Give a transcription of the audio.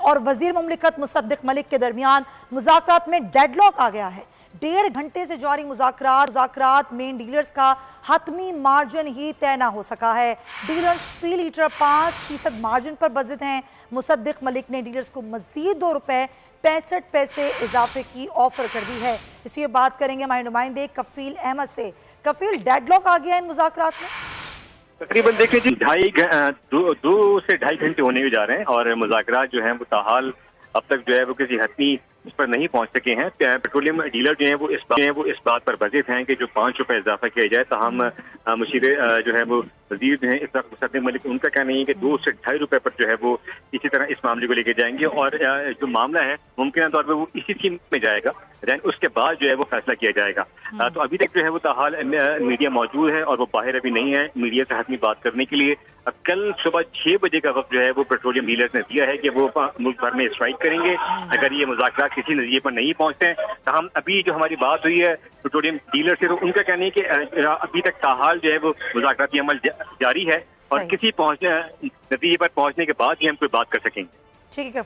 और वजीर मुमलिकत मुसद्दिक मलिक के दरमियान मुज़ाकरात में डेडलॉक आ गया है। 1.5 घंटे से जारी मुज़ाकरात में डीलर्स का हतमी मार्जिन ही तय ना हो सका है। डीलर्स फी लीटर 5% मार्जिन पर बज़िद हैं। मुसद्दिक मलिक ने डीलर्स को मजीद ₹2.65 इजाफे की ऑफर कर दी है। इसी बात करेंगे हमारे नुमाइंदे कफील अहमद से। कफील, डेडलॉक आ गया इन मुज़ाकरात में? तकरीबन देखिए जी, 2 से ढाई घंटे होने जा रहे हैं और मुज़ाकरात जो हैं वो ताहाल अब तक जो है वो किसी हतमी इस पर नहीं पहुंच सके हैं। पेट्रोलियम डीलर जो है वो इस बात पर बज़िद हैं कि जो ₹5 इजाफा किया जाए। ताहम मुशीर जो है वो वजीर जो है इस वक्त मुसद्दिक मलिक, उनका कहना है कि ₹2 से ₹2.5 पर जो है वो इसी तरह इस मामले को लेके जाएंगे और जो मामला है मुमकिन तौर पर वो इसी स्कीम में जाएगा। उसके बाद जो है वो फैसला किया जाएगा। तो अभी तक जो है वो ताहाल मीडिया मौजूद है और वो बाहर अभी नहीं है मीडिया से हतमी बात करने के लिए। कल सुबह 6 बजे का वक्त जो है वो पेट्रोलियम डीलर्स ने दिया है कि वो मुल्क भर में स्ट्राइक करेंगे अगर ये मुज़ाकरात किसी नतीजे पर नहीं पहुंचते हैं। तो हम अभी जो हमारी बात हुई है पेट्रोलियम डीलर से, तो उनका कहना है कि अभी तक ताहाल जो है वो मुज़ाकराती अमल जारी है और किसी नतीजे पर पहुंचने के बाद ही हम कोई बात कर सकेंगे। ठीक है।